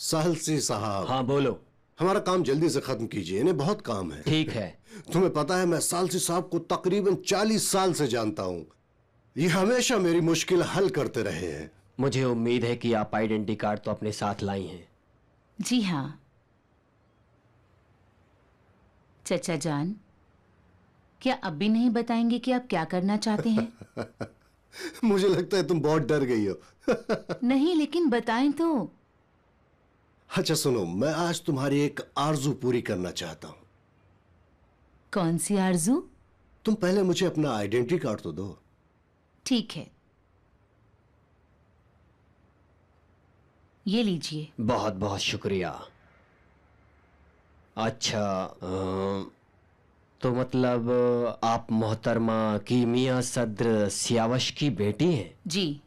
साहसी साहब। हाँ बोलो। हमारा काम जल्दी से खत्म कीजिए, इन्हें बहुत काम है। ठीक है। तुम्हें पता है मैं सालसी साहब को तकरीबन 40 साल से जानता हूँ। ये हमेशा मेरी मुश्किल हल करते रहे हैं। मुझे उम्मीद है कि आप आइडेंटिटी कार्ड तो अपने साथ लाई हैं। जी हाँ चचा जान, क्या अब भी नहीं बताएंगे कि आप क्या करना चाहते हैं? मुझे लगता है तुम बहुत डर गई हो। नहीं, लेकिन बताएं तो। अच्छा सुनो, मैं आज तुम्हारी एक आरजू पूरी करना चाहता हूँ। कौन सी आरजू? तुम पहले मुझे अपना आइडेंटिटी कार्ड तो दो। ठीक है, ये लीजिए। बहुत बहुत शुक्रिया। अच्छा तो मतलब आप मोहतरमा कीमिया सद्र सियावश की बेटी हैं? जी।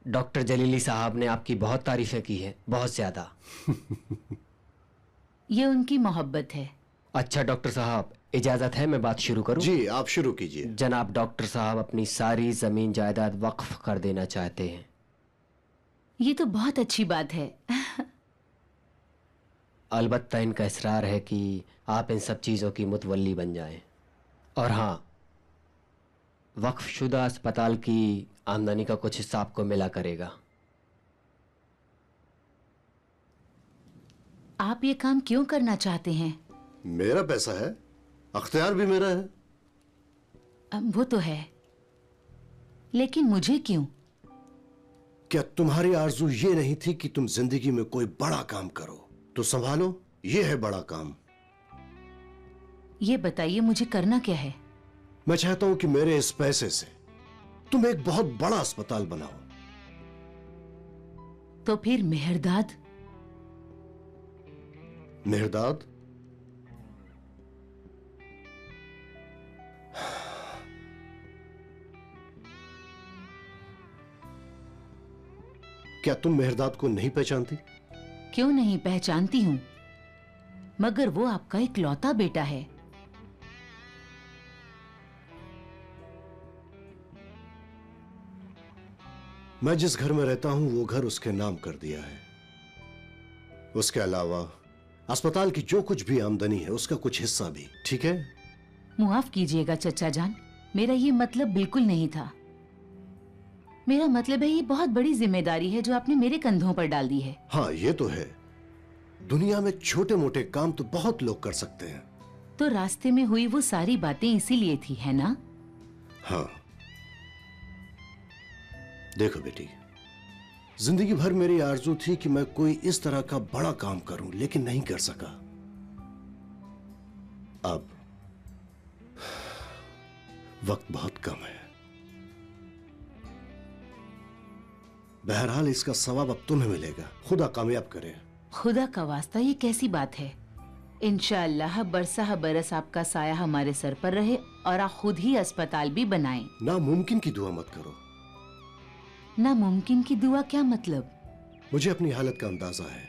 डॉक्टर जलीली साहब ने आपकी बहुत तारीफें की है, बहुत ज्यादा। ये उनकी मोहब्बत है। अच्छा डॉक्टर साहब, इजाजत है मैं बात शुरू करूं? जी आप शुरू कीजिए। जनाब डॉक्टर साहब अपनी सारी जमीन जायदाद वक्फ कर देना चाहते हैं। ये तो बहुत अच्छी बात है। अलबत्ता इनका इसरार है कि आप इन सब चीज़ों की मुतवल्ली बन जाएं। और हाँ, वक्फशुदा अस्पताल की आमदनी का कुछ हिस्सा आपको मिला करेगा। आप ये काम क्यों करना चाहते हैं? मेरा पैसा है, अख्तियार भी मेरा है। वो तो है, लेकिन मुझे क्यों? क्या तुम्हारी आरजू ये नहीं थी कि तुम जिंदगी में कोई बड़ा काम करो? तो संभालो, ये है बड़ा काम। ये बताइए मुझे करना क्या है? मैं चाहता हूं कि मेरे इस पैसे से तुम एक बहुत बड़ा अस्पताल बनाओ। तो फिर मेहरदाद? मेहरदाद? क्या तुम मेहरदाद को नहीं पहचानती? क्यों नहीं पहचानती हूं, मगर वो आपका इकलौता बेटा है। मैं जिस घर में रहता हूं वो घर उसके नाम कर दिया है। उसके अलावा अस्पताल की जो कुछ भी आमदनी है उसका कुछ हिस्सा भी। ठीक है? मुआफ कीजिएगा चचा जान, मेरा ये मतलब बिल्कुल नहीं था। मेरा मतलब है ये बहुत बड़ी जिम्मेदारी है जो आपने मेरे कंधों पर डाल दी है। हाँ ये तो है, दुनिया में छोटे मोटे काम तो बहुत लोग कर सकते हैं। तो रास्ते में हुई वो सारी बातें इसीलिए थी, है ना? हाँ देखो बेटी, जिंदगी भर मेरी आरजू थी कि मैं कोई इस तरह का बड़ा काम करूं, लेकिन नहीं कर सका। अब वक्त बहुत कम है। बहरहाल इसका सवाब अब तुम्हें मिलेगा, खुदा कामयाब करे। खुदा का वास्ता, ये कैसी बात है? इंशाअल्लाह बरसा बरस आपका साया हमारे सर पर रहे और आप खुद ही अस्पताल भी बनाएं। नामुमकिन की दुआ मत करो। नामुमकिन की दुआ क्या मतलब? मुझे अपनी हालत का अंदाजा है।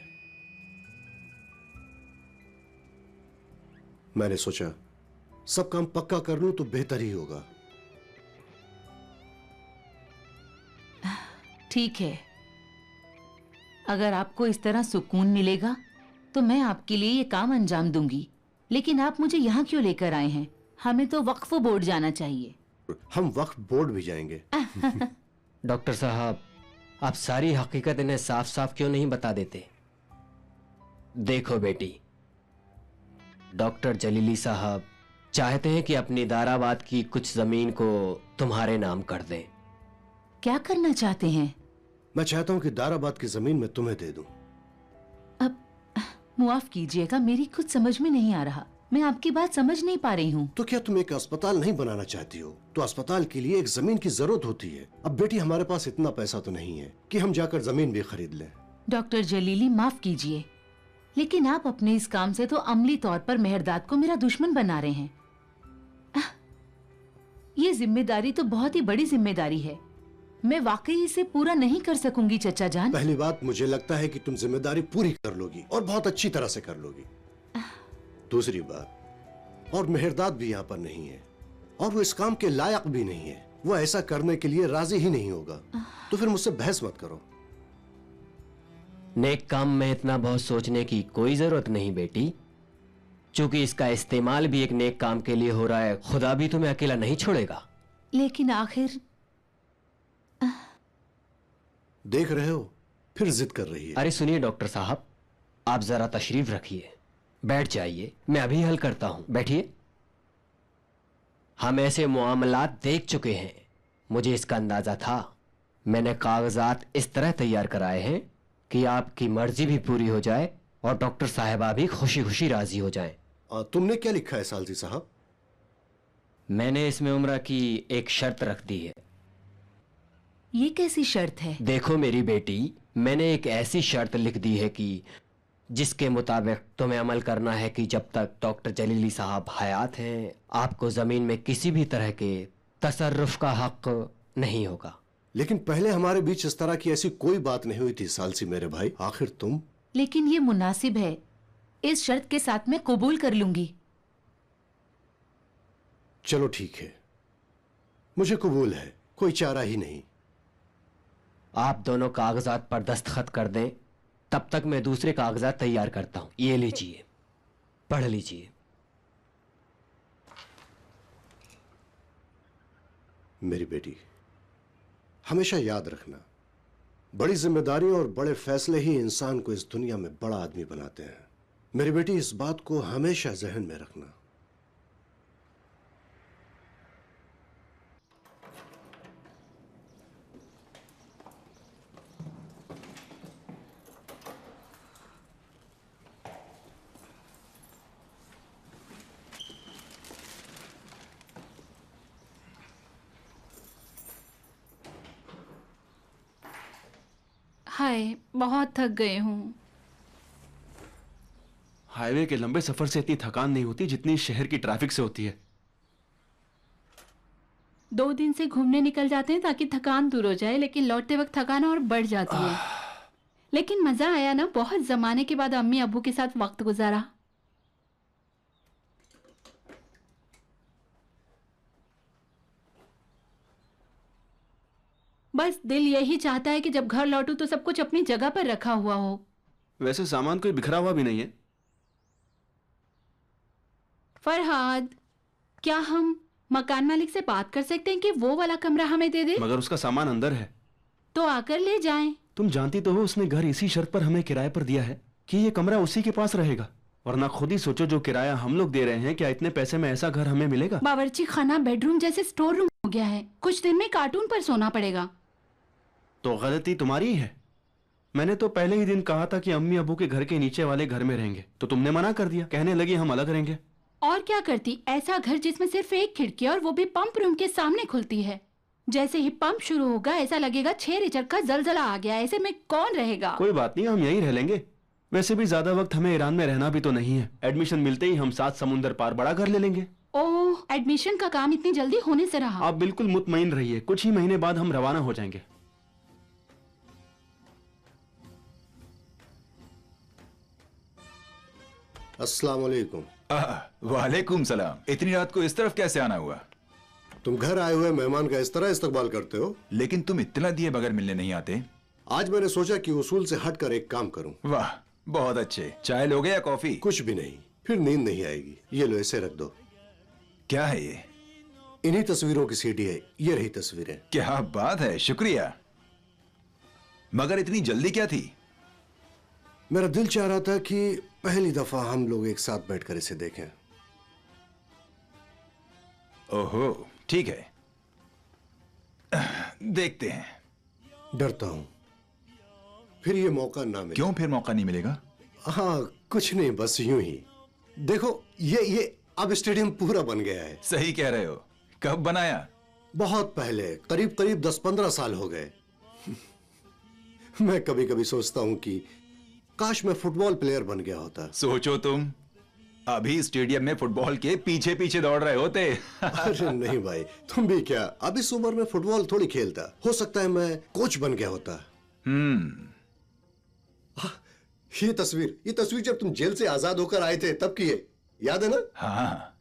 मैंने सोचा सब काम पक्का कर लूं तो बेहतर ही होगा। ठीक है, अगर आपको इस तरह सुकून मिलेगा तो मैं आपके लिए ये काम अंजाम दूंगी। लेकिन आप मुझे यहाँ क्यों लेकर आए हैं? हमें तो वक्फ बोर्ड जाना चाहिए। हम वक्फ बोर्ड भी जाएंगे। डॉक्टर साहब, आप सारी हकीकत इन्हें साफ साफ क्यों नहीं बता देते? देखो बेटी, डॉक्टर जलीली साहब चाहते हैं कि अपनी दाराबाद की कुछ जमीन को तुम्हारे नाम कर दें। क्या करना चाहते हैं? मैं चाहता हूं कि दाराबाद की जमीन मैं तुम्हें दे दूं। अब मुआफ कीजिएगा, मेरी कुछ समझ में नहीं आ रहा। मैं आपकी बात समझ नहीं पा रही हूँ। तो क्या तुम एक अस्पताल नहीं बनाना चाहती हो? तो अस्पताल के लिए एक जमीन की जरूरत होती है। अब बेटी हमारे पास इतना पैसा तो नहीं है कि हम जाकर जमीन भी खरीद लें। डॉक्टर जलीली माफ कीजिए, लेकिन आप अपने इस काम से तो अमली तौर पर मेहरदाद को मेरा दुश्मन बना रहे हैं। ये जिम्मेदारी तो बहुत ही बड़ी जिम्मेदारी है। मैं वाकई इसे पूरा नहीं कर सकूंगी चचा जान। पहली बात, मुझे लगता है कि तुम जिम्मेदारी पूरी कर लोगी और बहुत अच्छी तरह से कर लोगी। दूसरी बात, और मेहरदाद भी यहाँ पर नहीं है और वो इस काम के लायक भी नहीं है। वो ऐसा करने के लिए राजी ही नहीं होगा। तो फिर मुझसे बहस मत करो। नेक काम में इतना बहुत सोचने की कोई जरूरत नहीं बेटी। क्योंकि इसका इस्तेमाल भी एक नेक काम के लिए हो रहा है, खुदा भी तुम्हें अकेला नहीं छोड़ेगा। लेकिन आखिर देख रहे हो, फिर जिद कर रही है। अरे सुनिए डॉक्टर साहब, आप जरा तशरीफ रखिए, बैठ जाइए, मैं अभी हल करता हूं, बैठिए। हम ऐसे मामलात देख चुके हैं, मुझे इसका अंदाजा था। मैंने कागजात इस तरह तैयार कराए हैं कि आपकी मर्जी भी पूरी हो जाए और डॉक्टर साहिबा भी खुशी खुशी राजी हो जाएं। तुमने क्या लिखा है सालसी साहब? मैंने इसमें उम्र की एक शर्त रख दी है। ये कैसी शर्त है? देखो मेरी बेटी, मैंने एक ऐसी शर्त लिख दी है कि जिसके मुताबिक तुम्हें अमल करना है कि जब तक डॉक्टर जलीली साहब हयात हैं, आपको जमीन में किसी भी तरह के तसर्रुफ का हक नहीं होगा। लेकिन पहले हमारे बीच इस तरह की ऐसी कोई बात नहीं हुई थी सालसी मेरे भाई, आखिर तुम। लेकिन ये मुनासिब है, इस शर्त के साथ मैं कबूल कर लूंगी। चलो ठीक है, मुझे कबूल है, कोई चारा ही नहीं। आप दोनों कागजात पर दस्तखत कर दें, तब तक मैं दूसरे कागजात तैयार करता हूं। ये लीजिए, पढ़ लीजिए। मेरी बेटी, हमेशा याद रखना, बड़ी जिम्मेदारी और बड़े फैसले ही इंसान को इस दुनिया में बड़ा आदमी बनाते हैं। मेरी बेटी, इस बात को हमेशा जहन में रखना। हाय, बहुत थक गए हूँ। हाईवे के लंबे सफर से इतनी थकान नहीं होती जितनी शहर की ट्रैफिक से होती है। 2 दिन से घूमने निकल जाते हैं ताकि थकान दूर हो जाए, लेकिन लौटते वक्त थकान और बढ़ जाती है। लेकिन मजा आया ना, बहुत जमाने के बाद अम्मी अब्बू के साथ वक्त गुजारा। बस दिल यही चाहता है कि जब घर लौटूं तो सब कुछ अपनी जगह पर रखा हुआ हो। वैसे सामान कोई बिखरा हुआ भी नहीं है। फरहाद, क्या हम मकान मालिक से बात कर सकते हैं कि वो वाला कमरा हमें दे दे? मगर उसका सामान अंदर है। तो आकर ले जाएं। तुम जानती तो हो उसने घर इसी शर्त पर हमें किराए पर दिया है कि ये कमरा उसी के पास रहेगा। वरना खुद ही सोचो, जो किराया हम लोग दे रहे हैं, क्या इतने पैसे में ऐसा घर हमें मिलेगा? बावर्ची खाना बेडरूम जैसे स्टोर रूम हो गया है। कुछ दिन में कार्टून पर सोना पड़ेगा। तो गलती तुम्हारी ही है। मैंने तो पहले ही दिन कहा था कि अम्मी अबू के घर के नीचे वाले घर में रहेंगे, तो तुमने मना कर दिया, कहने लगी हम अलग रहेंगे। और क्या करती, ऐसा घर जिसमें सिर्फ एक खिड़की है और वो भी पंप रूम के सामने खुलती है। जैसे ही पंप शुरू होगा ऐसा लगेगा 6 रिचर का जलजला आ गया। ऐसे में कौन रहेगा? कोई बात नहीं, हम यहीं रह लेंगे। वैसे भी ज्यादा वक्त हमें ईरान में रहना भी तो नहीं है। एडमिशन मिलते ही हम 7 समुंदर पार बड़ा घर ले लेंगे। ओह, एडमिशन का काम इतनी जल्दी होने से रहा? आप बिल्कुल मुतमईन रहिए, कुछ ही महीने बाद हम रवाना हो जाएंगे। अस्सलाम वालेकुम। वालेकुम सलाम। इतनी रात को इस तरफ कैसे आना हुआ? तुम घर आए हुए मेहमान का इस तरह इस्तकबाल करते हो? लेकिन तुम इतना दिए बगैर मिलने नहीं आते। आज मैंने सोचा कि उसूल से हटकर एक काम करूं। वाह, बहुत अच्छे। चाय लोगे या कॉफी? कुछ भी नहीं, फिर नींद नहीं आएगी। ये लो, इसे रख दो। क्या है ये? इन्हीं तस्वीरों की सीडी है, ये रही तस्वीरें। क्या बात है, शुक्रिया। मगर इतनी जल्दी क्या थी? मेरा दिल चाह रहा था कि पहली दफा हम लोग एक साथ बैठकर इसे देखें। ओहो, ठीक है, देखते हैं। डरता हूं फिर ये मौका ना मिले। क्यों फिर मौका नहीं मिलेगा? हाँ, कुछ नहीं, बस यूं ही। देखो, ये अब स्टेडियम पूरा बन गया है। सही कह रहे हो। कब बनाया? बहुत पहले, करीब करीब 10-15 साल हो गए। मैं कभी कभी सोचता हूं कि काश मैं फुटबॉल प्लेयर बन गया होता। सोचो तुम, अभी स्टेडियम में फुटबॉल के पीछे पीछे दौड़ रहे होते। अरे नहीं भाई, तुम भी क्या, अब इस उम्र में फुटबॉल थोड़ी खेलता। हो सकता है मैं कोच बन गया होता। ये तस्वीर जब तुम जेल से आजाद होकर आए थे तब की है, याद है ना? हाँ।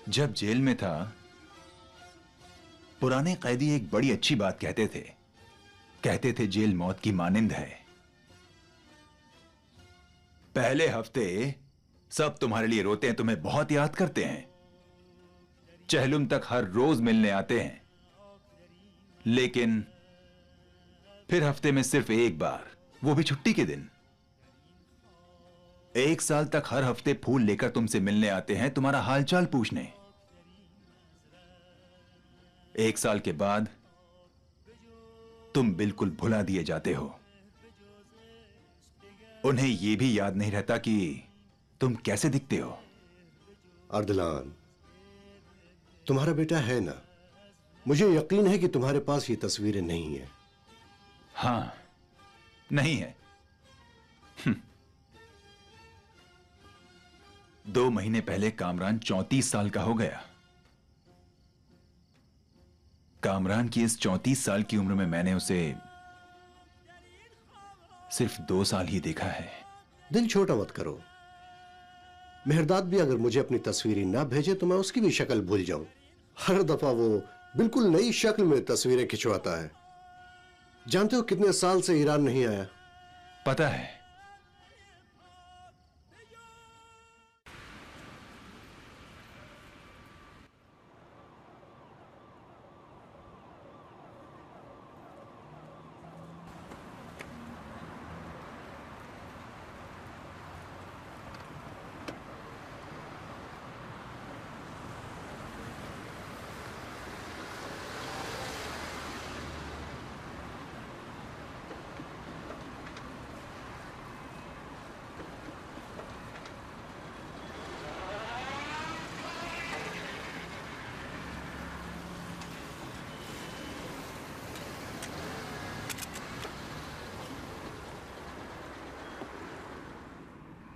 जब जेल में था पुराने कैदी एक बड़ी अच्छी बात कहते थे जेल मौत की मानिंद है। पहले हफ्ते सब तुम्हारे लिए रोते हैं, तुम्हें बहुत याद करते हैं, चहलुम तक हर रोज मिलने आते हैं, लेकिन फिर हफ्ते में सिर्फ एक बार, वो भी छुट्टी के दिन। 1 साल तक हर हफ्ते फूल लेकर तुमसे मिलने आते हैं, तुम्हारा हालचाल पूछने। 1 साल के बाद तुम बिल्कुल भुला दिए जाते हो। उन्हें यह भी याद नहीं रहता कि तुम कैसे दिखते हो। अर्दलान, तुम्हारा बेटा है ना, मुझे यकीन है कि तुम्हारे पास ये तस्वीरें नहीं है। हां, नहीं है। 2 महीने पहले कामरान 34 साल का हो गया। कामरान की इस 34 साल की उम्र में मैंने उसे सिर्फ 2 साल ही देखा है। दिल छोटा मत करो। मेहरदाद भी अगर मुझे अपनी तस्वीरें ना भेजे तो मैं उसकी भी शक्ल भूल जाऊं। हर दफा वो बिल्कुल नई शक्ल में तस्वीरें खिंचवाता है। जानते हो कितने साल से ईरान नहीं आया? पता है।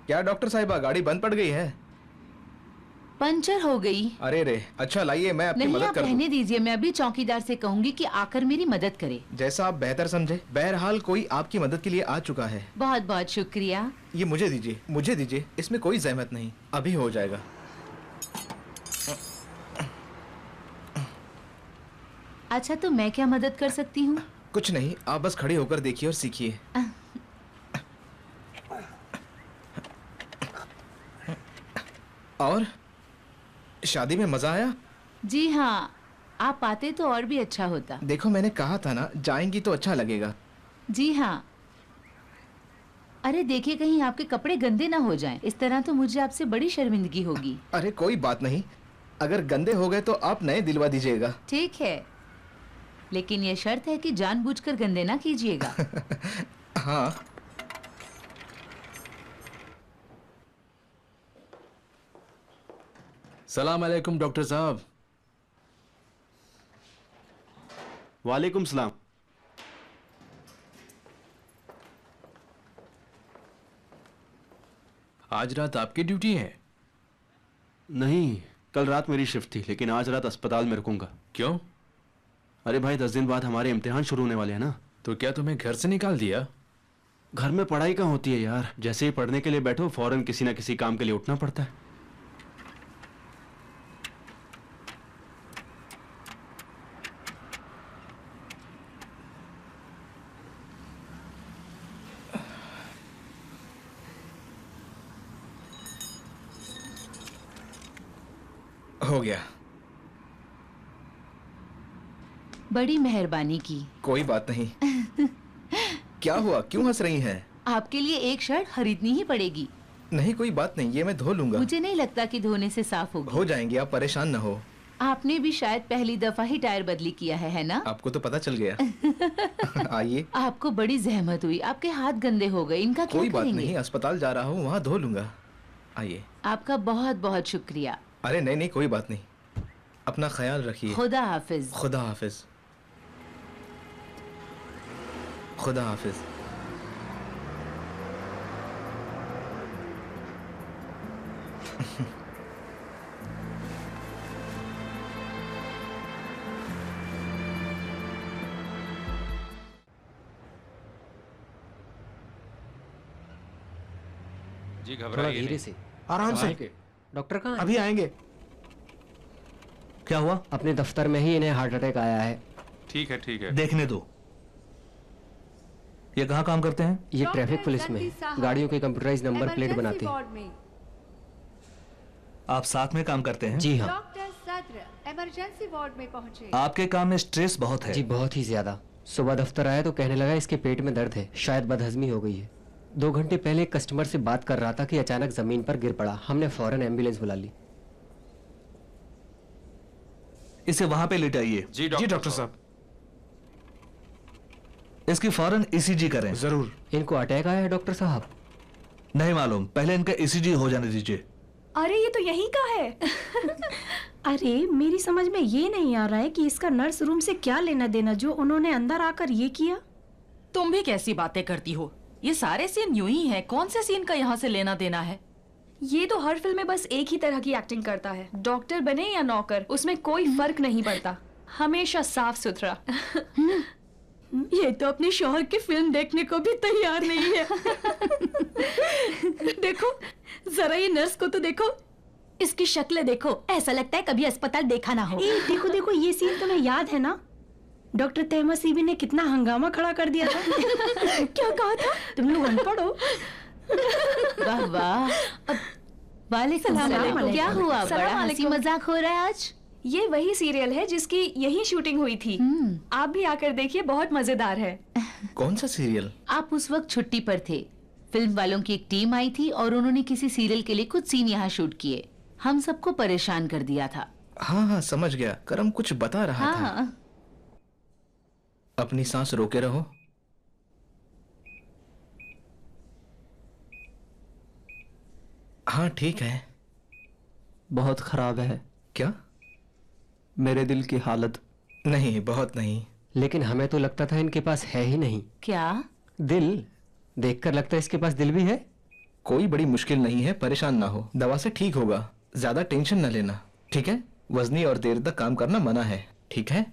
क्या डॉक्टर साहिबा, गाड़ी बंद पड़ गई है? पंचर हो गई। अरे रे, अच्छा लाइए मैं आपकी नहीं, मदद आप कर दूं। रहने दीजिए, मैं अभी चौकीदार से कहूंगी कि आकर मेरी मदद करे। जैसा आप बेहतर समझे। बहरहाल कोई आपकी मदद के लिए आ चुका है। बहुत बहुत शुक्रिया। ये मुझे दीजिए, इसमें कोई जहमत नहीं, अभी हो जाएगा। अच्छा, तो मैं क्या मदद कर सकती हूँ? कुछ नहीं, आप बस खड़े होकर देखिए और सीखिए। और शादी में मजा आया? जी हाँ, आप आते तो और भी अच्छा होता। देखो, मैंने कहा था ना, जाएंगी तो अच्छा लगेगा। जी हाँ। अरे देखिए, कहीं आपके कपड़े गंदे ना हो जाएं। इस तरह तो मुझे आपसे बड़ी शर्मिंदगी होगी। अरे कोई बात नहीं, अगर गंदे हो गए तो आप नए दिलवा दीजिएगा। ठीक है, लेकिन ये शर्त है कि जानबूझकर गंदे ना कीजिएगा। हाँ। सलाम अलैकुम डॉक्टर साहब। वालेकुम सलाम। आज रात आपकी ड्यूटी है? नहीं, कल रात मेरी शिफ्ट थी, लेकिन आज रात अस्पताल में रुकूंगा। क्यों? अरे भाई, 10 दिन बाद हमारे इम्तिहान शुरू होने वाले हैं ना। तो क्या तुम्हें घर से निकाल दिया? घर में पढ़ाई कहाँ होती है यार। जैसे ही पढ़ने के लिए बैठो, फौरन किसी ना किसी काम के लिए उठना पड़ता है। हो गया। बड़ी मेहरबानी की। कोई बात नहीं। क्या हुआ, क्यों हंस रही हैं? आपके लिए एक शर्ट खरीदनी ही पड़ेगी। नहीं, कोई बात नहीं, ये मैं धो लूंगा। मुझे नहीं लगता कि धोने से साफ होगी। हो जाएंगी, आप परेशान न हो। आपने भी शायद पहली दफा ही टायर बदली किया है ना? आपको तो पता चल गया। आइए। आपको बड़ी जहमत हुई, आपके हाथ गंदे हो गए, इनका क्या कोई बात करेंगे? नहीं, अस्पताल जा रहा हूँ, वहाँ धो लूंगा। आइए। आपका बहुत बहुत शुक्रिया। अरे नहीं नहीं, कोई बात नहीं, अपना ख्याल रखिए। खुदा हाफिज। खुदा हाफिज। खुदा हाफिज। थोड़ा धीरे से। आराम से। डॉक्टर कहाँ है? अभी आएंगे। क्या हुआ? अपने दफ्तर में ही इन्हें हार्ट अटैक आया है। ठीक है ठीक है। देखने दो। ये कहाँ काम करते हैं? ये ट्रैफिक पुलिस में गाड़ियों के कंप्यूटराइज नंबर प्लेट बनाते हैं। आप साथ में काम करते हैं? जी हाँ। डॉक्टर सद्र इमरजेंसी वार्ड में पहुंचे। आपके काम में स्ट्रेस बहुत है। जी बहुत ही ज्यादा। सुबह दफ्तर आया तो कहने लगा इसके पेट में दर्द है, शायद बदहजमी हो गई है। 2 घंटे पहले एक कस्टमर से बात कर रहा था कि अचानक जमीन पर गिर पड़ा। हमने फौरन एम्बुलेंस बुला ली। इसे वहां पे लिटाइए। जी डॉक्टर साहब। इसकी फौरन ईसीजी करें। जरूर। इनको अटैक आया है डॉक्टर साहब? नहीं मालूम, पहले इनका ईसीजी हो जाने दीजिए। अरे ये तो यहीं का है। अरे मेरी समझ में ये नहीं आ रहा है कि इसका नर्स रूम से क्या लेना देना जो उन्होंने अंदर आकर ये किया। तुम भी कैसी बातें करती हो? ये सारे सीन यूं ही हैं, कौन से सीन का यहाँ से लेना देना है? ये तो हर फिल्म में बस एक ही तरह की एक्टिंग करता है, डॉक्टर बने या नौकर, उसमें कोई फर्क नहीं पड़ता, हमेशा साफ सुथरा। ये तो अपने शौहर की फिल्म देखने को भी तैयार नहीं है। देखो जरा ये नर्स को तो देखो, इसकी शक्ल देखो, ऐसा लगता है कभी अस्पताल देखा ना हो। देखो देखो ये सीन तुम्हें याद है ना? डॉक्टर तहमद सीबी ने कितना हंगामा खड़ा कर दिया था। क्या कहा था? तुम लोग अनपढ़ हो। वाह वाह। वालेकुम सलाम। क्या हुआ, बड़ा हंसी मजाक हो रहा है आज? ये वही सीरियल है जिसकी यही शूटिंग हुई थी। आप भी आकर देखिए, बहुत मजेदार है। कौन सा सीरियल? आप उस वक्त छुट्टी पर थे। फिल्म वालों की एक टीम आई थी और उन्होंने किसी सीरियल के लिए कुछ सीन यहाँ शूट किए। हम सबको परेशान कर दिया था। हाँ हाँ समझ गया, करम कुछ बता रहा था। हाँ। अपनी सांस रोके रहो। हाँ ठीक है। बहुत खराब है। क्या? मेरे दिल की हालत। नहीं, बहुत नहीं। लेकिन हमें तो लगता था इनके पास है ही नहीं। क्या? दिल। देखकर लगता है इसके पास दिल भी है। कोई बड़ी मुश्किल नहीं है, परेशान ना हो, दवा से ठीक होगा। ज्यादा टेंशन न लेना, ठीक है? वजनी और देर तक काम करना मना है, ठीक है?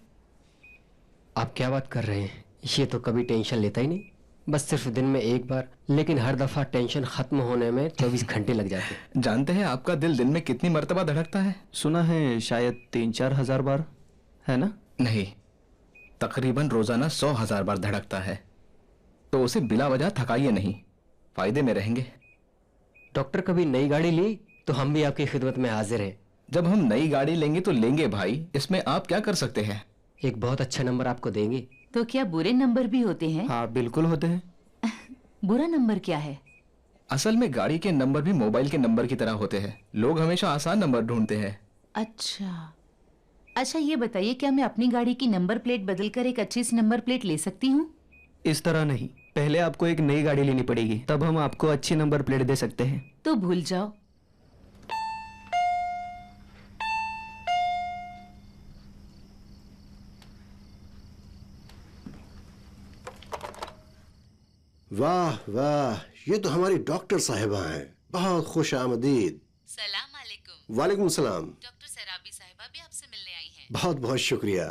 आप क्या बात कर रहे हैं? ये तो कभी टेंशन लेता ही नहीं, बस सिर्फ दिन में एक बार, लेकिन हर दफा टेंशन खत्म होने में 24 घंटे लग जाते हैं। जानते हैं आपका दिल दिन में कितनी मर्तबा धड़कता है? सुना है शायद 3-4 हजार बार, है ना? नहीं, तकरीबन रोजाना 100,000 बार धड़कता है। तो उसे बिला वजह थकाइए नहीं, फायदे में रहेंगे। डॉक्टर कभी नई गाड़ी ली तो हम भी आपकी खिदमत में हाजिर हैं। जब हम नई गाड़ी लेंगे तो लेंगे भाई, इसमें आप क्या कर सकते हैं? एक बहुत अच्छा नंबर आपको देंगे। तो क्या बुरे नंबर भी होते हैं? हाँ बिल्कुल होते हैं। बुरा नंबर क्या है? असल में गाड़ी के नंबर भी मोबाइल के नंबर की तरह होते हैं। लोग हमेशा आसान नंबर ढूंढते हैं। अच्छा ये बताइए, क्या मैं अपनी गाड़ी की नंबर प्लेट बदलकर एक अच्छी सी नंबर प्लेट ले सकती हूँ? इस तरह नहीं, पहले आपको एक नई गाड़ी लेनी पड़ेगी, तब हम आपको अच्छी नंबर प्लेट दे सकते हैं। तो भूल जाओ। वाह वाह, ये तो हमारी डॉक्टर साहिबा हैं। बहुत खुश आमदीद। सलाम अलैकुम। वालेकुम सलाम। डॉक्टर सराबी साहिबा भी आपसे मिलने आई हैं। बहुत बहुत शुक्रिया।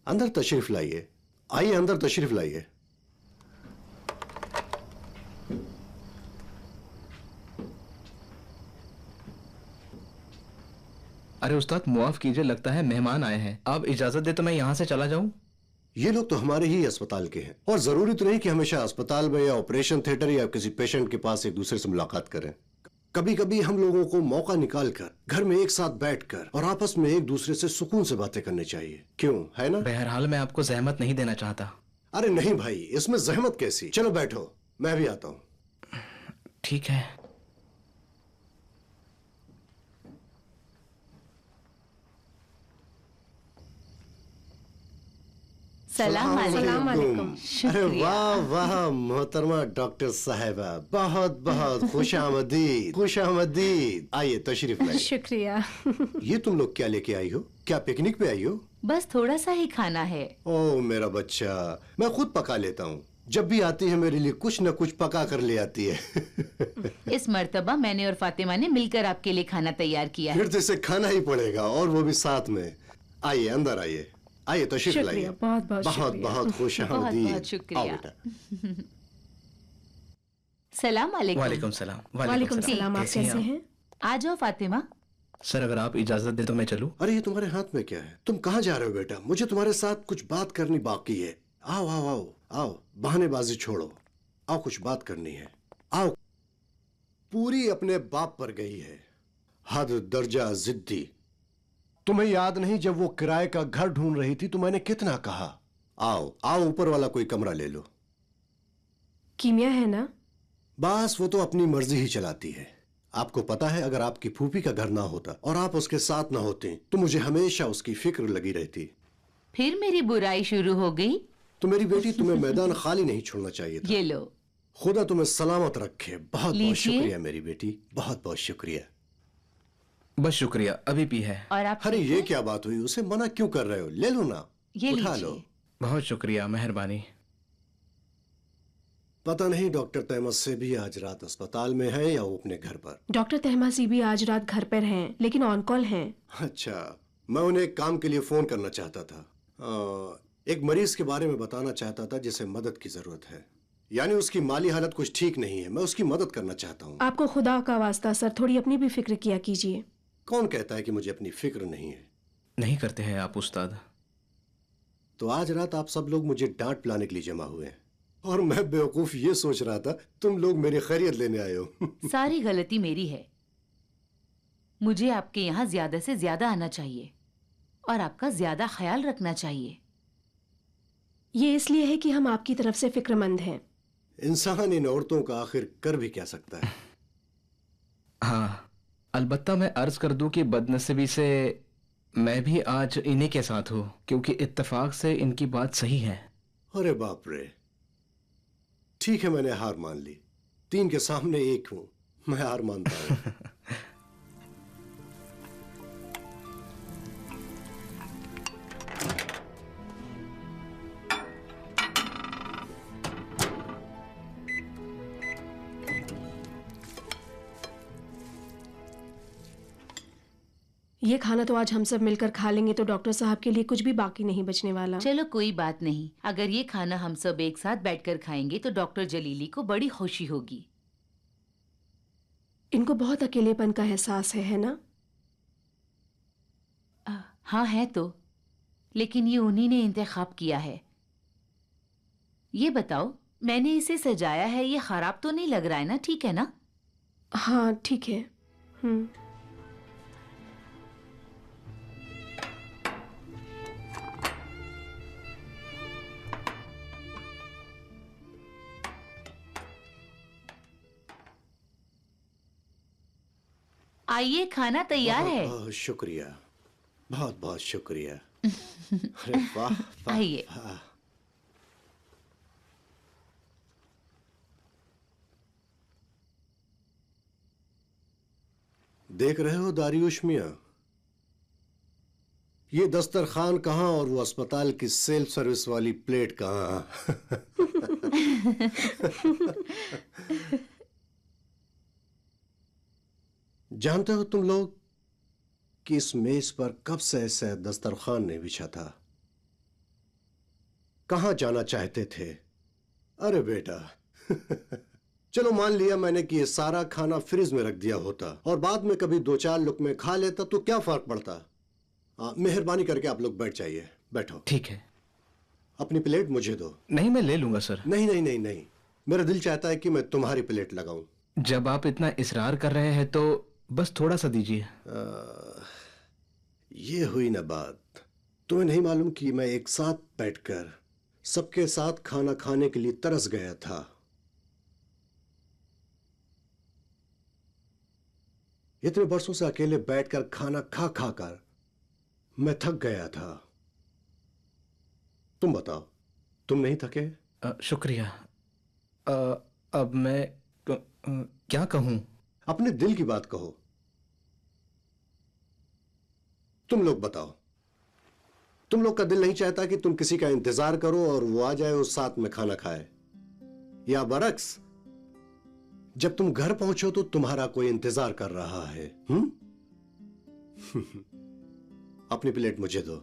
अंदर तशरीफ लाइए। आइए अंदर तशरीफ लाइए। अरे उस्ताद मुआफ कीजिए, लगता है मेहमान आए हैं। आप इजाजत दे तो मैं यहाँ से चला जाऊँ? ये लोग तो हमारे ही अस्पताल के हैं, और जरूरी तो नहीं कि हमेशा अस्पताल में या ऑपरेशन थिएटर या किसी पेशेंट के पास एक दूसरे से मुलाकात करें। कभी कभी हम लोगों को मौका निकालकर घर में एक साथ बैठकर और आपस में एक दूसरे से सुकून से बातें करनी चाहिए। क्यों, है ना? बहरहाल मैं आपको जहमत नहीं देना चाहता। अरे नहीं भाई, इसमें जहमत कैसी? चलो बैठो, मैं भी आता हूँ। ठीक है। सलाम अलैकुम। अरे वाह वाह मोहतरमा डॉक्टर साहिबा, बहुत बहुत खुश आमदीद, खुश आमदीद। आइए तशरीफ लाइए। शुक्रिया। ये तुम लोग क्या लेके आई हो? क्या पिकनिक पे आई हो? बस थोड़ा सा ही खाना है। ओह मेरा बच्चा, मैं खुद पका लेता हूँ। जब भी आती है मेरे लिए कुछ न कुछ पका कर ले आती है। इस मर्तबा मैंने और फातिमा ने मिलकर आपके लिए खाना तैयार किया है। फिर तो इसे खाना ही पड़ेगा, और वो भी साथ में। आइए अंदर आइए, आइए तशरीफ लाइए। बहुत बहुत बहुत बहुत खुश आमदीद। बहुत शुक्रिया। आओ बेटा। सलाम अलैकुम। वालेकुम सलाम। वालेकुम सलाम। आप कैसे हैं? आ जाओ फातिमा। सर अगर आप इजाजत दे तो मैं चलूं? अरे ये तुम्हारे हाथ में क्या है? तुम कहाँ जा रहे हो बेटा? मुझे तुम्हारे साथ कुछ बात करनी बाकी है। आओ आओ आओ आओ, बहानेबाजी छोड़ो, आओ कुछ बात करनी है। आओ। पूरी अपने बाप पर गई है, हद दर्जा जिद्दी। तुम्हें याद नहीं जब वो किराए का घर ढूंढ रही थी तो मैंने कितना कहा, आओ आओ ऊपर वाला कोई कमरा ले लो। कीमिया है ना? बस वो तो अपनी मर्जी ही चलाती है। आपको पता है अगर आपकी फूफी का घर ना होता और आप उसके साथ ना होते तो मुझे हमेशा उसकी फिक्र लगी रहती। फिर मेरी बुराई शुरू हो गई। तो मेरी बेटी तुम्हें मैदान खाली नहीं छोड़ना चाहिए था। ये लो। खुदा तुम्हें सलामत रखे। बहुत बहुत लीजिए। शुक्रिया मेरी बेटी, बहुत बहुत शुक्रिया। बस शुक्रिया, अभी पी है। और आप? अरे ये क्या बात हुई? उसे मना क्यों कर रहे हो? ले लो ना, ये उठा लीजिए। लो। बहुत शुक्रिया, मेहरबानी। पता नहीं डॉक्टर तहमस से भी आज रात अस्पताल में है या वो अपने घर पर। डॉक्टर तहमासी भी आज रात घर पर हैं, लेकिन ऑन कॉल हैं। अच्छा, मैं उन्हें एक काम के लिए फोन करना चाहता था। एक मरीज के बारे में बताना चाहता था जिसे मदद की जरूरत है। यानी उसकी माली हालत कुछ ठीक नहीं है, मैं उसकी मदद करना चाहता हूँ। आपको खुदा का वास्ता सर थोड़ी अपनी भी फिक्र किया कीजिए। कौन कहता है कि मुझे अपनी फिक्र नहीं है? नहीं करते हैं आप उस्ताद। तो आज रात आप सब लोग मुझे डांट पिलाने के लिए जमा हुए हैं और मैं बेवकूफ ये सोच रहा था तुम लोग मेरी खैरियत लेने आए हो। सारी गलती मेरी है। मुझे आपके यहाँ ज्यादा से ज्यादा आना चाहिए और आपका ज्यादा ख्याल रखना चाहिए। ये इसलिए है कि हम आपकी तरफ से फिक्रमंद हैं। इंसान इन औरतों का आखिर कर भी क्या सकता है? हाँ, अलबत्ता मैं अर्ज कर दूं कि बदनसीबी से मैं भी आज इन्हीं के साथ हूँ, क्योंकि इत्तेफाक से इनकी बात सही है। अरे बाप रे, ठीक है मैंने हार मान ली। 3 के सामने 1 हूं, मैं हार मानता हूं। ये खाना तो आज हम सब मिलकर खा लेंगे तो डॉक्टर साहब के लिए कुछ भी बाकी नहीं बचने वाला। चलो कोई बात नहीं, अगर ये खाना हम सब एक साथ बैठकर खाएंगे तो डॉक्टर जलीली को बड़ी खुशी होगी। इनको बहुत अकेलेपन का एहसास है ना? हाँ है तो, लेकिन ये उन्हीं ने इंतखाब किया है। ये बताओ, मैंने इसे सजाया है, ये खराब तो नहीं लग रहा है ना? ठीक है ना? हाँ ठीक है। आइए, खाना तैयार है। बहुत शुक्रिया, बहुत बहुत शुक्रिया। अरे वाह वाह, आइए। वाह। देख रहे हो दारियुश मियां, ये दस्तरखान कहाँ और वो अस्पताल की सेल्फ सर्विस वाली प्लेट कहाँ। जानते हो तुम लोग कि इस मेज पर कब से ऐसा दस्तरखान नहीं बिछा था? कहां जाना चाहते थे? अरे बेटा, चलो मान लिया मैंने कि ये सारा खाना फ्रिज में रख दिया होता और बाद में कभी 2-4 लुकमे खा लेता तो क्या फर्क पड़ता? मेहरबानी करके आप लोग बैठ जाइए, बैठो। ठीक है। अपनी प्लेट मुझे दो। नहीं, मैं ले लूंगा सर। नहीं नहीं नहीं नहीं, मेरा दिल चाहता है कि मैं तुम्हारी प्लेट लगाऊं। जब आप इतना इसरार कर रहे हैं तो बस थोड़ा सा दीजिए। ये हुई ना बात। तुम्हें नहीं मालूम कि मैं एक साथ बैठकर सबके साथ खाना खाने के लिए तरस गया था। इतने वर्षों से अकेले बैठकर खाना खा खा कर मैं थक गया था। तुम बताओ, तुम नहीं थके? शुक्रिया। अब मैं क्या कहूं? अपने दिल की बात कहो। तुम लोग बताओ, तुम लोग का दिल नहीं चाहता कि तुम किसी का इंतजार करो और वो आ जाए और साथ में खाना खाए? या बरक्स, जब तुम घर पहुंचो तो तुम्हारा कोई इंतजार कर रहा है? अपनी प्लेट मुझे दो।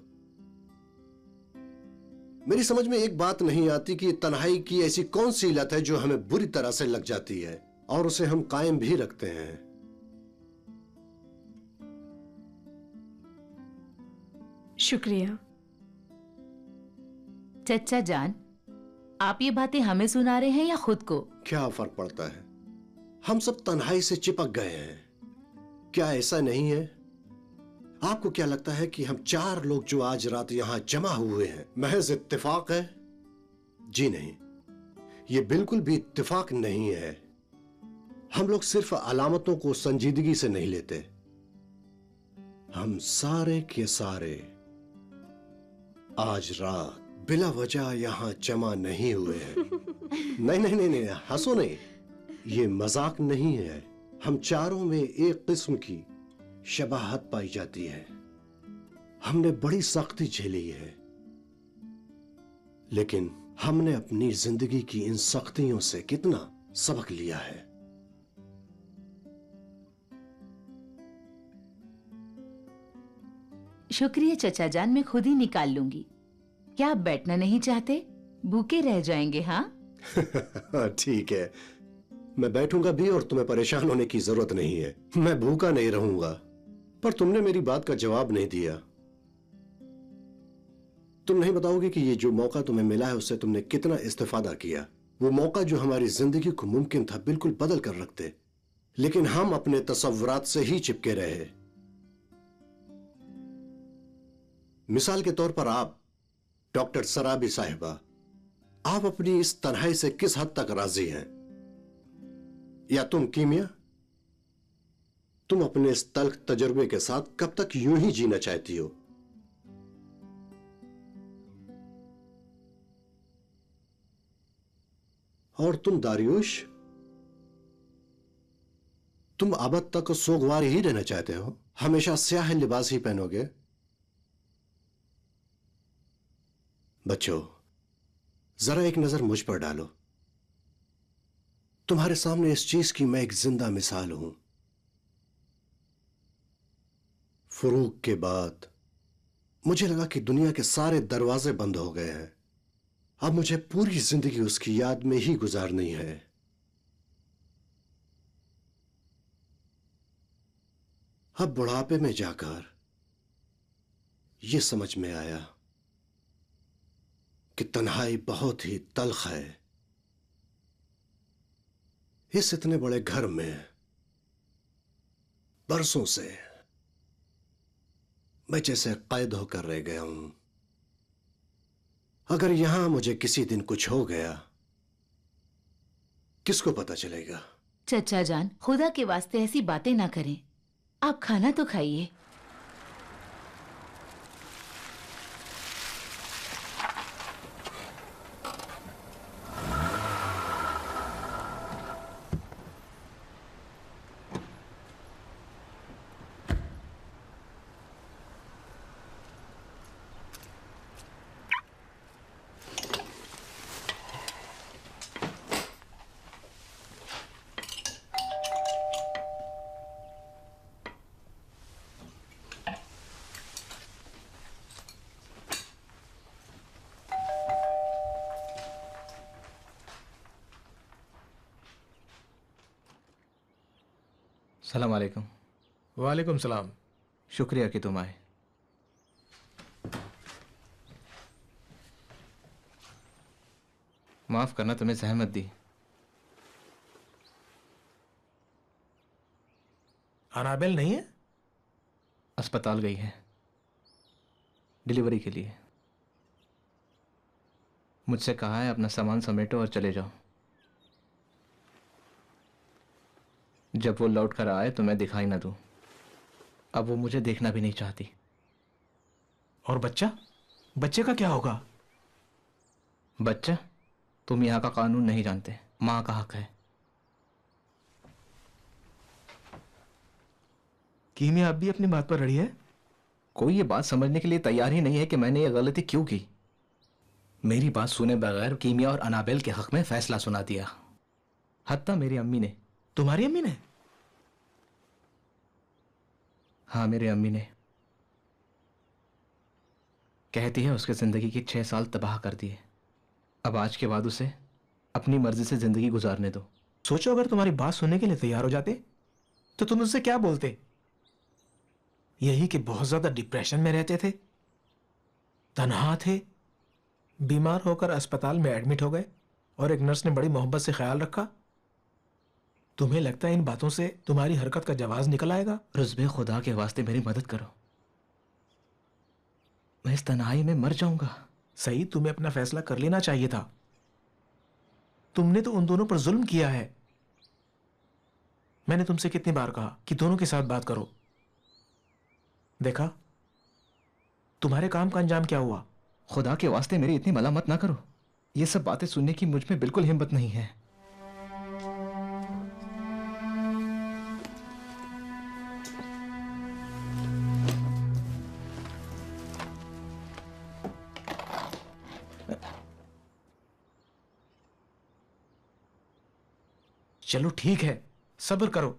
मेरी समझ में एक बात नहीं आती कि तन्हाई की ऐसी कौन सी लत है जो हमें बुरी तरह से लग जाती है और उसे हम कायम भी रखते हैं। शुक्रिया। चचा जान, आप ये बातें हमें सुना रहे हैं या खुद को? क्या फर्क पड़ता है, हम सब तन्हाई से चिपक गए हैं। क्या ऐसा नहीं है? आपको क्या लगता है कि हम 4 लोग जो आज रात यहां जमा हुए हैं महज इत्तेफाक है? जी नहीं, ये बिल्कुल भी इत्तेफाक नहीं है। हम लोग सिर्फ अलामतों को संजीदगी से नहीं लेते। हम सारे के सारे आज रात बिला वजह यहां जमा नहीं हुए हैं। नहीं नहीं नहीं नहीं, हंसो नहीं, ये मजाक नहीं है। हम चारों में एक किस्म की शबाहत पाई जाती है। हमने बड़ी सख्ती झेली है, लेकिन हमने अपनी जिंदगी की इन सख्तियों से कितना सबक लिया है। शुक्रिया चचा जान, मैं खुद ही निकाल लूंगी। क्या आप बैठना नहीं चाहते? भूखे रह जाएंगे। हाँ ठीक है, मैं बैठूंगा भी और तुम्हें परेशान होने की जरूरत नहीं है। मैं भूखा नहीं रहूंगा। पर तुमने मेरी बात का जवाब नहीं दिया। तुम नहीं बताओगे कि ये जो मौका तुम्हें मिला है उससे तुमने कितना इस्तेफादा किया। वो मौका जो हमारी जिंदगी को मुमकिन था बिल्कुल बदल कर रखते, लेकिन हम अपने तसव्वुरात से ही चिपके रहे। मिसाल के तौर पर आप डॉक्टर सराबी साहिबा, आप अपनी इस तन्हाई से किस हद तक राजी हैं? या तुम कीमिया, तुम अपने इस तल्ख तजुर्बे के साथ कब तक यूं ही जीना चाहती हो? और तुम दारियुश, तुम अब तक सोगवार ही रहना चाहते हो? हमेशा स्याह लिबास ही पहनोगे? बच्चों, जरा एक नजर मुझ पर डालो। तुम्हारे सामने इस चीज की मैं एक जिंदा मिसाल हूं। फरूक के बाद मुझे लगा कि दुनिया के सारे दरवाजे बंद हो गए हैं। अब मुझे पूरी जिंदगी उसकी याद में ही गुजारनी है। अब बुढ़ापे में जाकर यह समझ में आया कि तन्हाई बहुत ही तल्ख है। इस इतने बड़े घर में बरसों से मैं जैसे कैद होकर रह गया हूं। अगर यहां मुझे किसी दिन कुछ हो गया, किसको पता चलेगा? चचा जान, खुदा के वास्ते ऐसी बातें ना करें। आप खाना तो खाइए। सलाम अलैकुम। वालेकुम सलाम। शुक्रिया कि तुम आए। माफ करना तुम्हें जहमत दी। अनाबेल नहीं है? अस्पताल गई है डिलीवरी के लिए। मुझसे कहा है अपना सामान समेटो और चले जाओ। जब वो लौट कर आए तो मैं दिखाई ना दूं। अब वो मुझे देखना भी नहीं चाहती। और बच्चा? बच्चे का क्या होगा? बच्चा? तुम यहाँ का कानून नहीं जानते। माँ का हक है। कीमिया अब भी अपनी बात पर अड़ी है? कोई ये बात समझने के लिए तैयार ही नहीं है कि मैंने ये गलती क्यों की। मेरी बात सुने बगैर कीमिया और अनाबेल के हक में फैसला सुना दिया। हत्ता मेरी अम्मी ने। तुम्हारी अम्मी ने? हाँ, मेरी अम्मी ने। कहती है उसके जिंदगी के 6 साल तबाह कर दिए। अब आज के बाद उसे अपनी मर्जी से जिंदगी गुजारने दो। सोचो अगर तुम्हारी बात सुनने के लिए तैयार हो जाते तो तुम उससे क्या बोलते? यही कि बहुत ज्यादा डिप्रेशन में रहते थे तन्हा थे, बीमार होकर अस्पताल में एडमिट हो गए और एक नर्स ने बड़ी मोहब्बत से ख्याल रखा। तुम्हें लगता है इन बातों से तुम्हारी हरकत का जवाब निकल आएगा? रुज़बे, खुदा के वास्ते मेरी मदद करो, मैं इस तन्हाई में मर जाऊंगा। सही, तुम्हें अपना फैसला कर लेना चाहिए था। तुमने तो उन दोनों पर जुल्म किया है। मैंने तुमसे कितनी बार कहा कि दोनों के साथ बात करो। देखा तुम्हारे काम का अंजाम क्या हुआ। खुदा के वास्ते मेरी इतनी मलामत ना करो, ये सब बातें सुनने की मुझ में बिल्कुल हिम्मत नहीं है। चलो ठीक है, सब्र करो।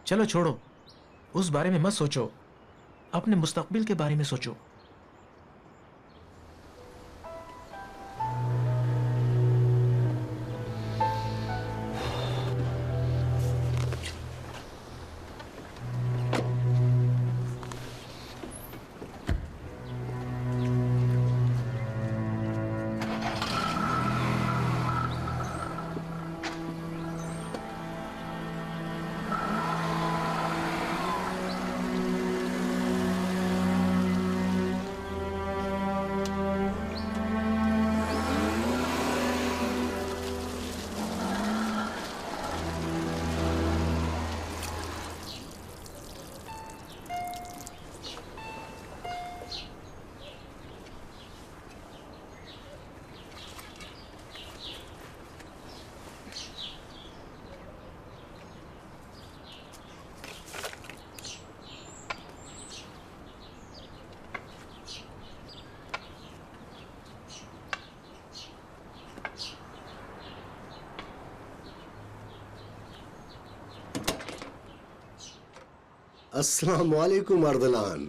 चलो छोड़ो, उस बारे में मत सोचो, अपने मुस्तकबिल के बारे में सोचो। अस्सलाम वालेकुम अर्दलान।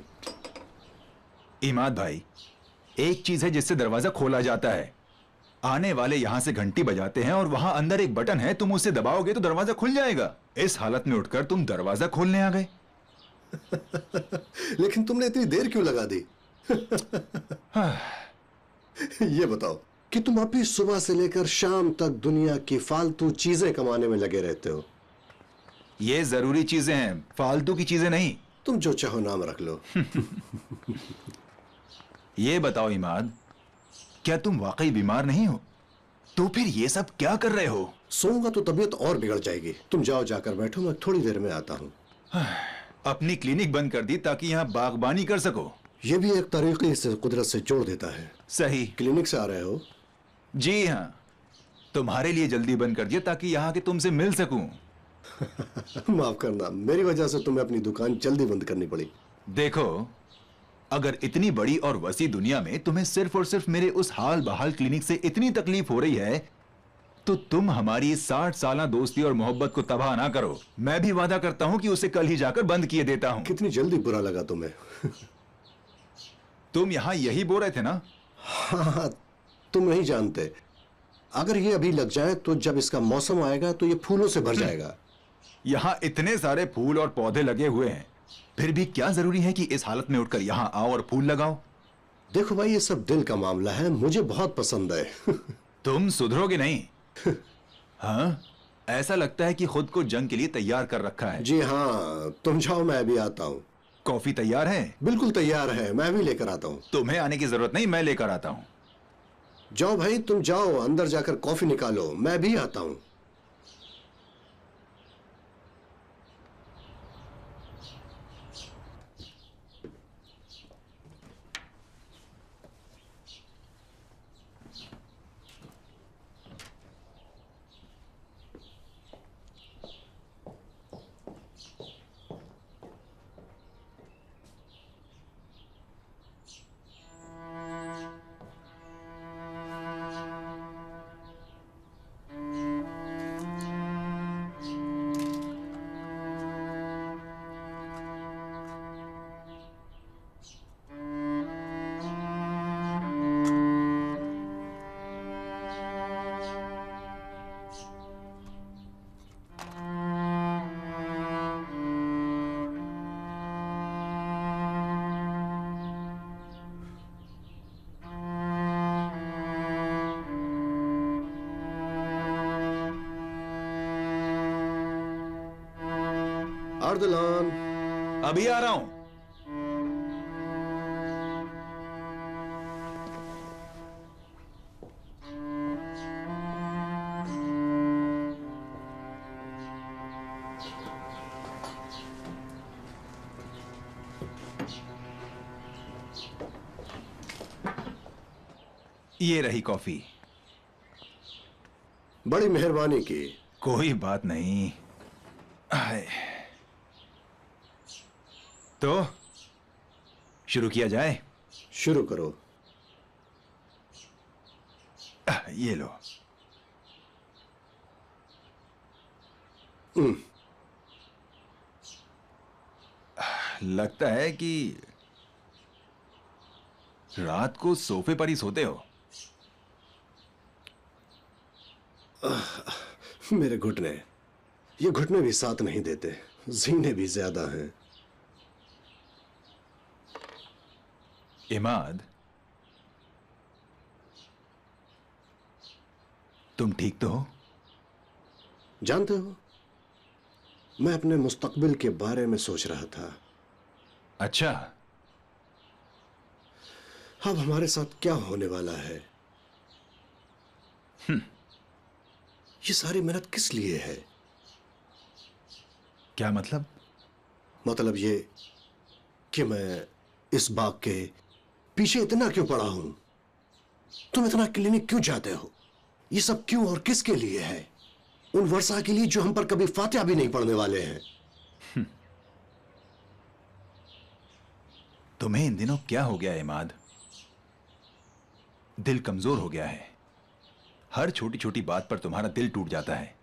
इमाद भाई, एक चीज है जिससे दरवाजा खोला जाता है। आने वाले यहां से घंटी बजाते हैं और वहां अंदर एक बटन है, तुम उसे दबाओगे तो दरवाजा खुल जाएगा। इस हालत में उठकर तुम दरवाजा खोलने आ गए। लेकिन तुमने इतनी देर क्यों लगा दी? ये बताओ कि तुम अभी सुबह से लेकर शाम तक दुनिया की फालतू चीजें कमाने में लगे रहते हो। ये जरूरी चीजें हैं, फालतू की चीजें नहीं। तुम जो चाहो नाम रख लो। ये बताओ इमाद, क्या तुम वाकई बीमार नहीं हो? तो फिर ये सब क्या कर रहे हो? सोऊंगा तो तबीयत और बिगड़ जाएगी। तुम जाओ, जाकर बैठो, मैं थोड़ी देर में आता हूँ। अपनी क्लिनिक बंद कर दी ताकि यहाँ बागबानी कर सको। ये भी एक तरीके से कुदरत से जोड़ देता है। सही। क्लिनिक से आ रहे हो? जी हाँ, तुम्हारे लिए जल्दी बंद कर दिया ताकि यहाँ के तुमसे मिल सकूं। माफ करना, मेरी वजह से तुम्हें अपनी दुकान जल्दी बंद करनी पड़ी। देखो, अगर इतनी बड़ी और वसी दुनिया में तुम्हें सिर्फ और सिर्फ मेरे उस हाल बहाल क्लिनिक से इतनी तकलीफ हो रही है, तो तुम हमारी इस 60 साल दोस्ती और मोहब्बत को तबाह ना करो। मैं भी वादा करता हूं कि उसे कल ही जाकर बंद किए देता हूं। कितनी जल्दी बुरा लगा तुम्हें। तुम यहां यही बोल रहे थे ना? हाँ, तुम नहीं जानते, अगर ये अभी लग जाए तो जब इसका मौसम आएगा तो ये फूलों से भर जाएगा। यहाँ इतने सारे फूल और पौधे लगे हुए हैं, फिर भी क्या जरूरी है कि इस हालत में उठकर यहाँ आओ और फूल लगाओ? देखो भाई, ये सब दिल का मामला है, मुझे बहुत पसंद है। तुम सुधरोगे नहीं। हाँ, ऐसा लगता है कि खुद को जंग के लिए तैयार कर रखा है। जी हाँ, तुम जाओ, मैं भी आता हूँ। कॉफी तैयार है? बिल्कुल तैयार है, मैं भी लेकर आता हूँ। तुम्हें आने की जरूरत नहीं, मैं लेकर आता हूँ। जाओ भाई, तुम जाओ, अंदर जाकर कॉफी निकालो, मैं भी आता हूँ। अर्दलान, अभी आ रहा हूं। ये रही कॉफी। बड़ी मेहरबानी की। कोई बात नहीं। आए। तो शुरू किया जाए? शुरू करो। ये लो। लगता है कि रात को सोफे पर ही सोते हो। मेरे घुटने, ये घुटने भी साथ नहीं देते, जीने भी ज्यादा हैं। इमाद, तुम ठीक तो हो? जानते हो, मैं अपने मुस्तकबिल के बारे में सोच रहा था। अच्छा, अब हमारे साथ क्या होने वाला है? ये सारी मेहनत किस लिए है? क्या मतलब? मतलब ये कि मैं इस बाग के पीछे इतना क्यों पड़ा हूं? तुम इतना क्लिनिक क्यों जाते हो? ये सब क्यों और किसके लिए है? उन वर्षा के लिए जो हम पर कभी फातिहा भी नहीं पढ़ने वाले हैं। तुम्हें इन दिनों क्या हो गया इमाद? दिल कमजोर हो गया है। हर छोटी छोटी बात पर तुम्हारा दिल टूट जाता है।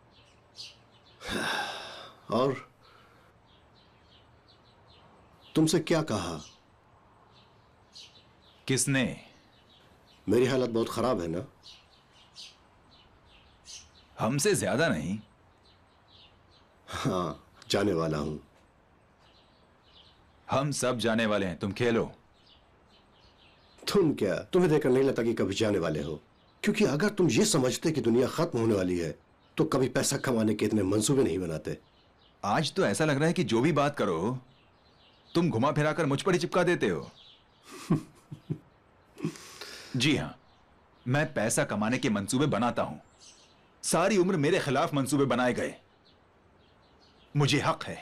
और तुमसे क्या कहा? किसने? मेरी हालत बहुत खराब है ना? हमसे ज्यादा नहीं। हाँ, जाने वाला हूं। हम सब जाने वाले हैं, तुम खेलो। तुम क्या, तुम्हें देखकर नहीं लगता कि कभी जाने वाले हो? क्योंकि अगर तुम ये समझते कि दुनिया खत्म होने वाली है तो कभी पैसा कमाने के इतने मंसूबे नहीं बनाते। आज तो ऐसा लग रहा है कि जो भी बात करो तुम घुमा फिरा कर मुझ पर ही चिपका देते हो। जी हां, मैं पैसा कमाने के मंसूबे बनाता हूं। सारी उम्र मेरे खिलाफ मंसूबे बनाए गए। मुझे हक है,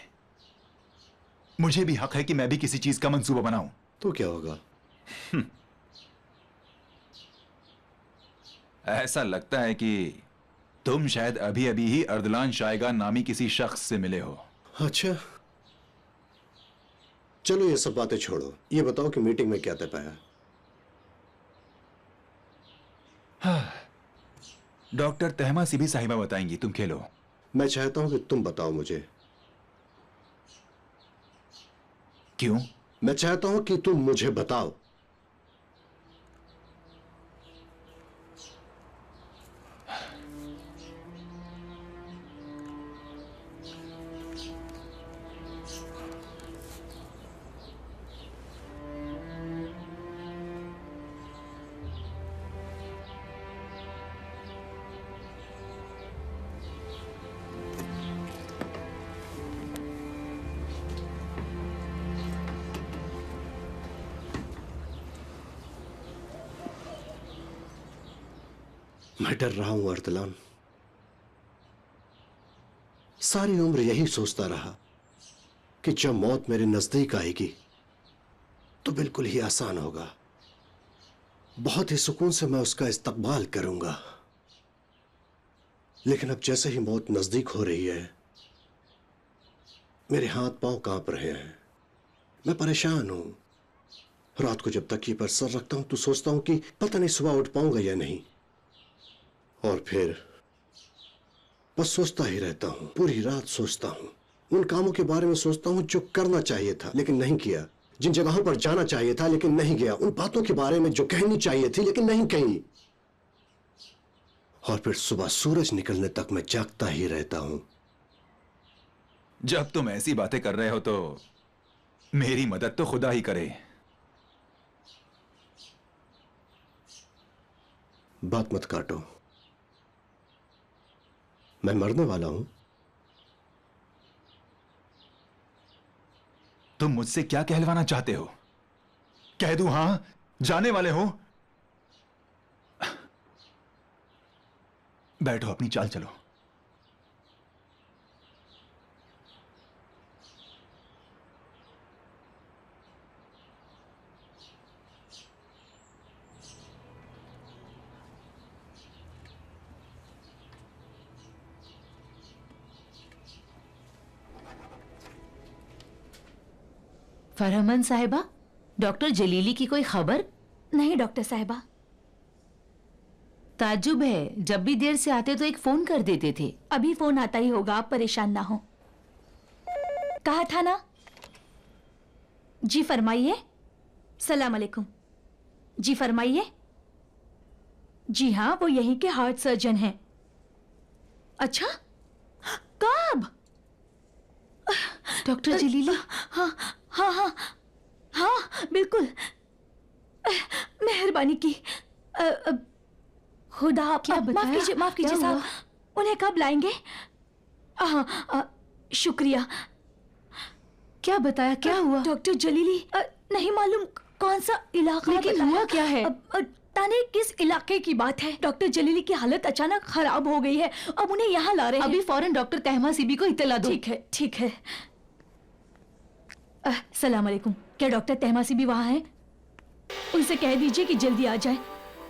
मुझे भी हक है कि मैं भी किसी चीज का मंसूबा बनाऊं। तो क्या होगा? ऐसा लगता है कि तुम शायद अभी अभी ही अर्दलान शायगा नामी किसी शख्स से मिले हो। अच्छा, चलो ये सब बातें छोड़ो, ये बताओ कि मीटिंग में क्या तय पाया? डॉक्टर तहमा सिबी साहिबा बताएंगी, तुम खेलो। मैं चाहता हूं कि तुम बताओ मुझे। क्यों? मैं चाहता हूं कि तुम मुझे बताओ। मैं डर रहा हूं अर्दलान। सारी उम्र यही सोचता रहा कि जब मौत मेरे नजदीक आएगी तो बिल्कुल ही आसान होगा, बहुत ही सुकून से मैं उसका इस्तकबाल करूंगा। लेकिन अब जैसे ही मौत नजदीक हो रही है, मेरे हाथ पांव कांप रहे हैं। मैं परेशान हूं। रात को जब तकिए पर सर रखता हूं तो सोचता हूं कि पता नहीं सुबह उठ पाऊंगा या नहीं, और फिर बस सोचता ही रहता हूं। पूरी रात सोचता हूं, उन कामों के बारे में सोचता हूं जो करना चाहिए था लेकिन नहीं किया, जिन जगहों पर जाना चाहिए था लेकिन नहीं गया, उन बातों के बारे में जो कहनी चाहिए थी लेकिन नहीं कही। और फिर सुबह सूरज निकलने तक मैं जागता ही रहता हूं। जब तुम ऐसी बातें कर रहे हो तो मेरी मदद तो खुदा ही करे। बात मत काटो, मैं मरने वाला हूं। तुम मुझसे क्या कहलवाना चाहते हो? कह दूं हां जाने वाले हो? बैठो, अपनी चाल चलो। फरहमन साहिबा, डॉक्टर जलीली की कोई खबर? नहीं डॉक्टर साहिबा। ताज्जुब है, जब भी देर से आते तो एक फोन कर देते थे। अभी फोन आता ही होगा, आप परेशान ना हो। कहा था ना? जी फरमाइए। सलाम अलैकुम। जी फरमाइए। जी हाँ, वो यहीं के हार्ट सर्जन हैं। अच्छा, कब? डॉक्टर जलीली? हाँ हाँ हाँ हाँ बिल्कुल, मेहरबानी की। खुदा माफ कीजिए साहब, उन्हें कब लाएंगे? शुक्रिया। क्या बताया, क्या हुआ? डॉक्टर जलीली नहीं मालूम कौन सा इलाका, लेकिन हुआ क्या है? ताने किस इलाके की बात है? डॉक्टर जलीली की हालत अचानक खराब हो गई है, अब उन्हें यहाँ ला रहे हैं। अभी फौरन डॉक्टर तहमा सिबी को इत्तला दो। ठीक है ठीक है। सलाम अलैकुम। क्या डॉक्टर तहमा सिबी वहाँ हैं? उनसे कह दीजिए कि जल्दी आ जाए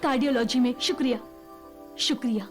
कार्डियोलॉजी में। शुक्रिया शुक्रिया।